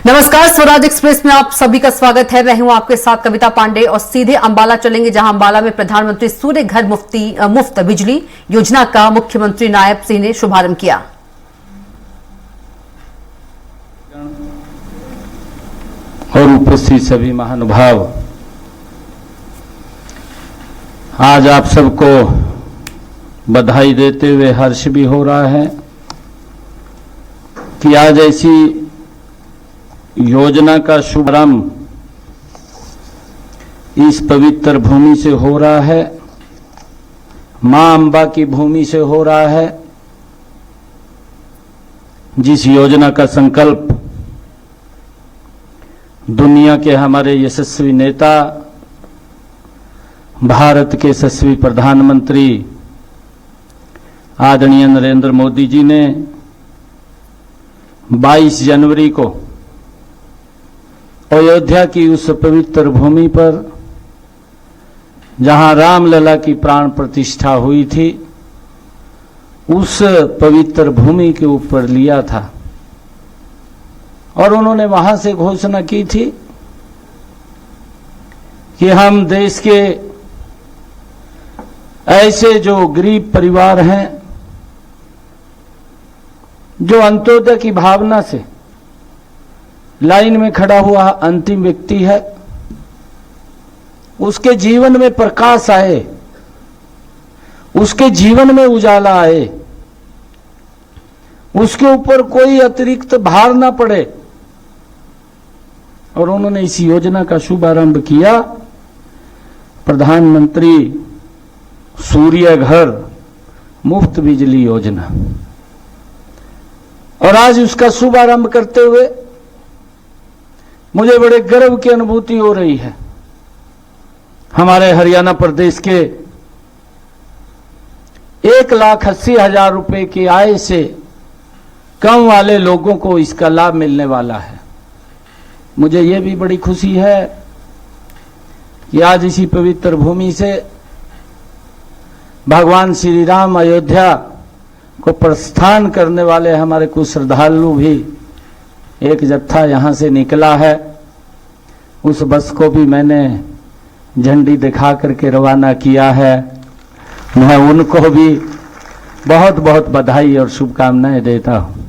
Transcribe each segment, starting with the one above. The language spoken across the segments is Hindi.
नमस्कार, स्वराज एक्सप्रेस में आप सभी का स्वागत है। मैं हूं आपके साथ कविता पांडे और सीधे अंबाला चलेंगे, जहां अंबाला में प्रधानमंत्री सूर्य घर मुफ्त बिजली योजना का मुख्यमंत्री नायब सिंह ने शुभारंभ किया। और उपस्थित सभी महानुभाव, आज आप सबको बधाई देते हुए हर्ष भी हो रहा है कि आज ऐसी योजना का शुभारंभ इस पवित्र भूमि से हो रहा है, मां अंबा की भूमि से हो रहा है, जिस योजना का संकल्प दुनिया के हमारे यशस्वी नेता, भारत के यशस्वी प्रधानमंत्री आदरणीय नरेंद्र मोदी जी ने 22 जनवरी को अयोध्या की उस पवित्र भूमि पर, जहां रामलला की प्राण प्रतिष्ठा हुई थी, उस पवित्र भूमि के ऊपर लिया था। और उन्होंने वहां से घोषणा की थी कि हम देश के ऐसे जो गरीब परिवार हैं, जो अंत्योदय की भावना से लाइन में खड़ा हुआ अंतिम व्यक्ति है, उसके जीवन में प्रकाश आए, उसके जीवन में उजाला आए, उसके ऊपर कोई अतिरिक्त भार ना पड़े। और उन्होंने इस योजना का शुभारंभ किया, प्रधानमंत्री सूर्य घर मुफ्त बिजली योजना। और आज उसका शुभारंभ करते हुए मुझे बड़े गर्व की अनुभूति हो रही है। हमारे हरियाणा प्रदेश के 1,80,000 रुपए की आय से कम वाले लोगों को इसका लाभ मिलने वाला है। मुझे यह भी बड़ी खुशी है कि आज इसी पवित्र भूमि से भगवान श्री राम अयोध्या को प्रस्थान करने वाले हमारे कुछ श्रद्धालु भी एक जत्था यहां से निकला है। उस बस को भी मैंने झंडी दिखा करके रवाना किया है। मैं उनको भी बहुत बहुत बधाई और शुभकामनाएं देता हूं।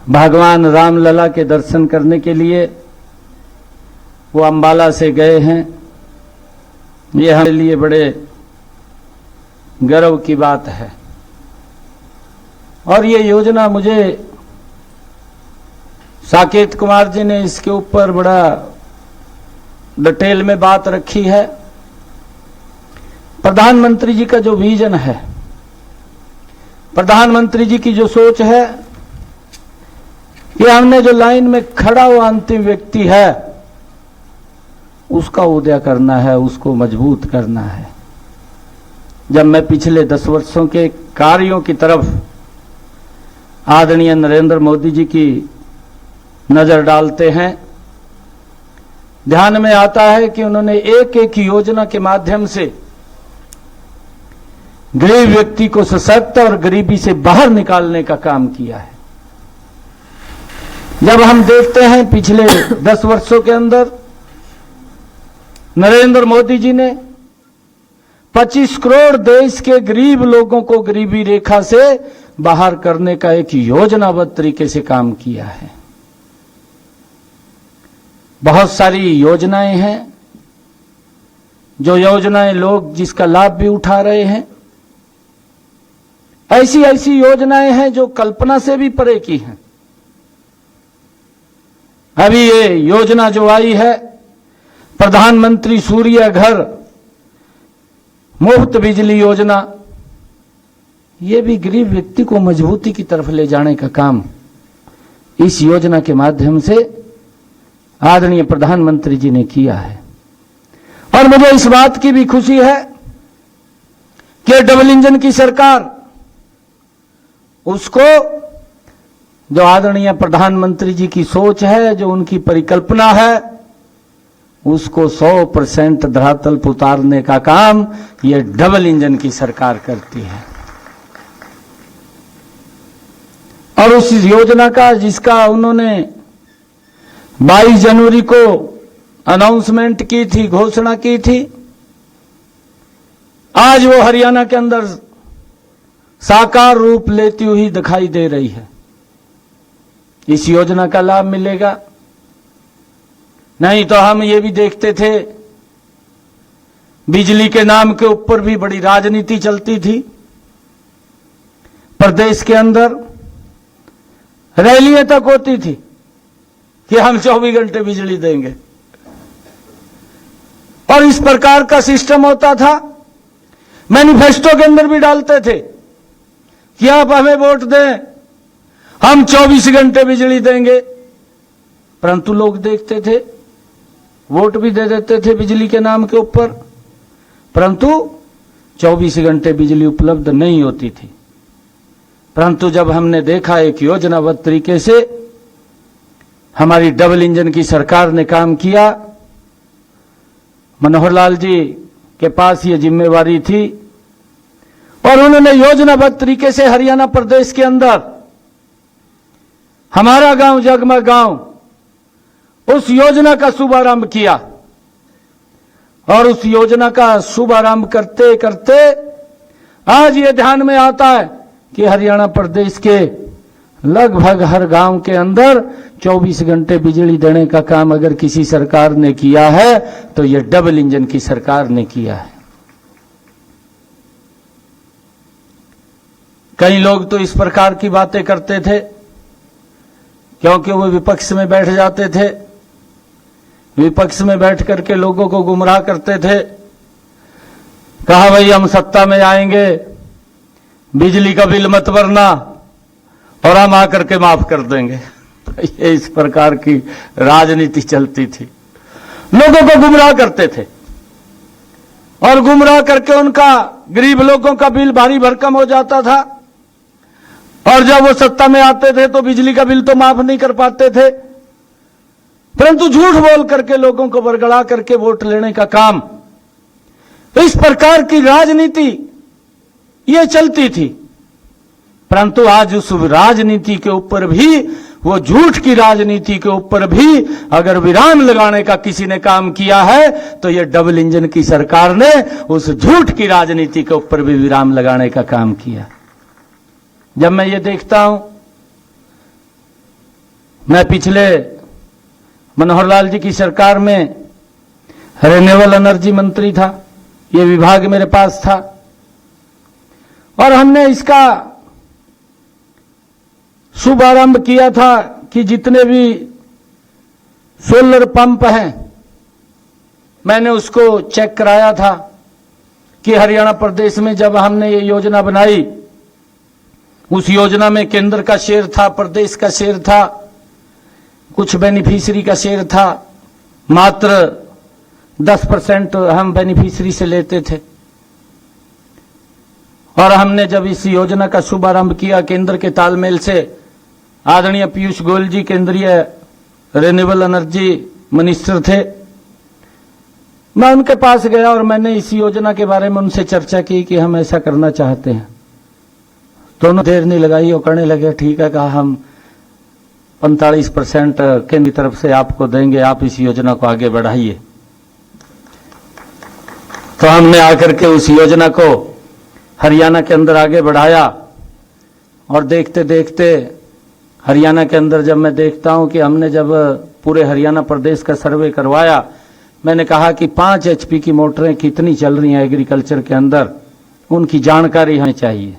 भगवान रामलला के दर्शन करने के लिए वो अंबाला से गए हैं। ये हमारे लिए बड़े गर्व की बात है। और ये योजना मुझे साकेत कुमार जी ने इसके ऊपर बड़ा डिटेल में बात रखी है। प्रधानमंत्री जी का जो विजन है, प्रधानमंत्री जी की जो सोच है कि हमने जो लाइन में खड़ा हुआ अंतिम व्यक्ति है उसका उदय करना है, उसको मजबूत करना है। जब मैं पिछले 10 वर्षों के कार्यों की तरफ आदरणीय नरेंद्र मोदी जी की नजर डालते हैं, ध्यान में आता है कि उन्होंने एक एक योजना के माध्यम से गरीब व्यक्ति को सशक्त और गरीबी से बाहर निकालने का काम किया है। जब हम देखते हैं पिछले 10 वर्षों के अंदर नरेंद्र मोदी जी ने 25 करोड़ देश के गरीब लोगों को गरीबी रेखा से बाहर करने का एक योजनाबद्ध तरीके से काम किया है। बहुत सारी योजनाएं हैं, जो योजनाएं लोग जिसका लाभ भी उठा रहे हैं। ऐसी ऐसी योजनाएं हैं जो कल्पना से भी परे की हैं। अभी ये योजना जो आई है, प्रधानमंत्री सूर्य घर मुफ्त बिजली योजना, ये भी गरीब व्यक्ति को मजबूती की तरफ ले जाने का काम इस योजना के माध्यम से आदरणीय प्रधानमंत्री जी ने किया है। और मुझे इस बात की भी खुशी है कि डबल इंजन की सरकार, उसको जो आदरणीय प्रधानमंत्री जी की सोच है, जो उनकी परिकल्पना है, उसको 100% धरातल पर उतारने का काम ये डबल इंजन की सरकार करती है। और उस योजना का जिसका उन्होंने 22 जनवरी को अनाउंसमेंट की थी, घोषणा की थी। आज वो हरियाणा के अंदर साकार रूप लेती हुई दिखाई दे रही है। इस योजना का लाभ मिलेगा। नहीं तो हम ये भी देखते थे, बिजली के नाम के ऊपर भी बड़ी राजनीति चलती थी। प्रदेश के अंदर रैलियां तक होती थी कि हम 24 घंटे बिजली देंगे, और इस प्रकार का सिस्टम होता था। मैनिफेस्टो के अंदर भी डालते थे कि आप हमें वोट दें, हम 24 घंटे बिजली देंगे। परंतु लोग देखते थे, वोट भी दे देते थे बिजली के नाम के ऊपर, परंतु 24 घंटे बिजली उपलब्ध नहीं होती थी। परंतु जब हमने देखा एक योजनाबद्ध तरीके से हमारी डबल इंजन की सरकार ने काम किया, मनोहर लाल जी के पास ये जिम्मेवारी थी और उन्होंने योजनाबद्ध तरीके से हरियाणा प्रदेश के अंदर हमारा गांव जगमग गांव उस योजना का शुभारंभ किया। और उस योजना का शुभारंभ करते करते आज ये ध्यान में आता है कि हरियाणा प्रदेश के लगभग हर गांव के अंदर 24 घंटे बिजली देने का काम अगर किसी सरकार ने किया है तो ये डबल इंजन की सरकार ने किया है। कई लोग तो इस प्रकार की बातें करते थे क्योंकि वो विपक्ष में बैठ जाते थे, विपक्ष में बैठ करके लोगों को गुमराह करते थे। कहा भाई हम सत्ता में आएंगे, बिजली का बिल मत भरना और हम आकर के माफ कर देंगे। ये इस प्रकार की राजनीति चलती थी, लोगों को गुमराह करते थे और गुमराह करके उनका गरीब लोगों का बिल भारी भरकम हो जाता था। और जब वो सत्ता में आते थे तो बिजली का बिल तो माफ नहीं कर पाते थे, परंतु झूठ बोल करके लोगों को बरगला करके वोट लेने का काम, तो इस प्रकार की राजनीति ये चलती थी। परंतु आज उस राजनीति के ऊपर भी, वो झूठ की राजनीति के ऊपर भी अगर विराम लगाने का किसी ने काम किया है तो ये डबल इंजन की सरकार ने उस झूठ की राजनीति के ऊपर भी विराम लगाने का काम किया। जब मैं ये देखता हूं, मैं पिछले मनोहर लाल जी की सरकार में रिन्यूएबल एनर्जी मंत्री था, ये विभाग मेरे पास था और हमने इसका शुभारंभ किया था कि जितने भी सोलर पंप हैं मैंने उसको चेक कराया था कि हरियाणा प्रदेश में जब हमने ये योजना बनाई, उस योजना में केंद्र का शेयर था, प्रदेश का शेयर था, कुछ बेनिफिशियरी का शेयर था, मात्र 10% हम बेनिफिशियरी से लेते थे। और हमने जब इस योजना का शुभारंभ किया, केंद्र के तालमेल से आदरणीय पीयूष गोयल जी केंद्रीय रिन्यूएबल एनर्जी मिनिस्टर थे, मैं उनके पास गया और मैंने इस योजना के बारे में उनसे चर्चा की कि हम ऐसा करना चाहते हैं। दोनों देर नहीं लगाई और करने लगे, ठीक है, कहा हम 45% केंद्र की तरफ से आपको देंगे, आप इस योजना को आगे बढ़ाइए। तो हमने आकर के उस योजना को हरियाणा के अंदर आगे बढ़ाया और देखते देखते हरियाणा के अंदर जब मैं देखता हूं कि हमने जब पूरे हरियाणा प्रदेश का सर्वे करवाया, मैंने कहा कि 5 HP की मोटरें कितनी चल रही हैं एग्रीकल्चर के अंदर, उनकी जानकारी हमें चाहिए।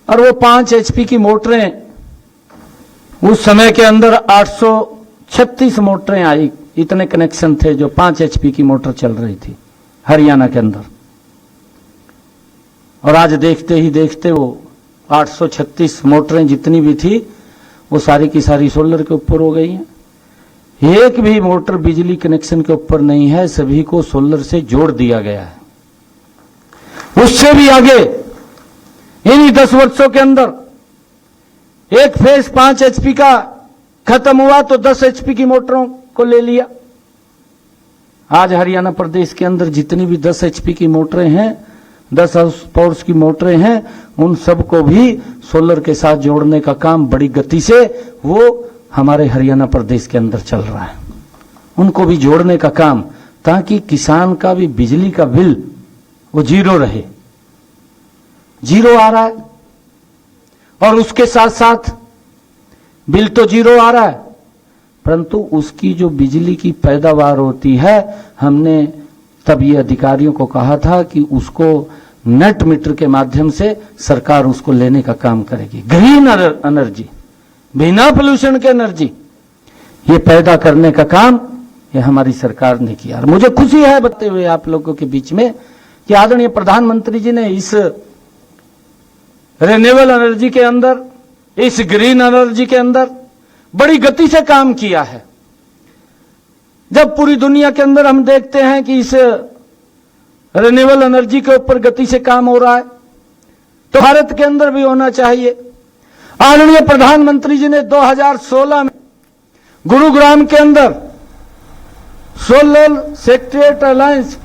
और वो 5 HP की मोटरें उस समय के अंदर 836 मोटरें आई, इतने कनेक्शन थे जो 5 HP की मोटर चल रही थी हरियाणा के अंदर। और आज देखते ही देखते वो 836 मोटरें जितनी भी थी वो सारी की सारी सोलर के ऊपर हो गई हैं। एक भी मोटर बिजली कनेक्शन के ऊपर नहीं है, सभी को सोलर से जोड़ दिया गया है। उससे भी आगे इन्हीं 10 वर्षों के अंदर एक फेज 5 HP का खत्म हुआ तो 10 HP की मोटरों को ले लिया। आज हरियाणा प्रदेश के अंदर जितनी भी 10 HP की मोटरें हैं, 10 हाउस पावर्स की मोटरें हैं, उन सबको भी सोलर के साथ जोड़ने का काम बड़ी गति से वो हमारे हरियाणा प्रदेश के अंदर चल रहा है, उनको भी जोड़ने का काम, ताकि किसान का भी बिजली का बिल वो जीरो रहे। जीरो आ रहा है और उसके साथ साथ बिल तो जीरो आ रहा है, परंतु उसकी जो बिजली की पैदावार होती है, हमने तब ये अधिकारियों को कहा था कि उसको नेट मीटर के माध्यम से सरकार उसको लेने का काम करेगी। ग्रीन एनर्जी, बिना पोल्यूशन के एनर्जी, ये पैदा करने का काम ये हमारी सरकार ने किया। और मुझे खुशी है बताते हुए आप लोगों के बीच में कि आदरणीय प्रधानमंत्री जी ने इस रिन्यूएबल एनर्जी के अंदर, इस ग्रीन एनर्जी के अंदर बड़ी गति से काम किया है। जब पूरी दुनिया के अंदर हम देखते हैं कि इस रिन्यूएबल एनर्जी के ऊपर गति से काम हो रहा है, तो भारत के अंदर भी होना चाहिए। आदरणीय प्रधानमंत्री जी ने 2016 में गुरुग्राम के अंदर सोलर सेक्रेट अलायंस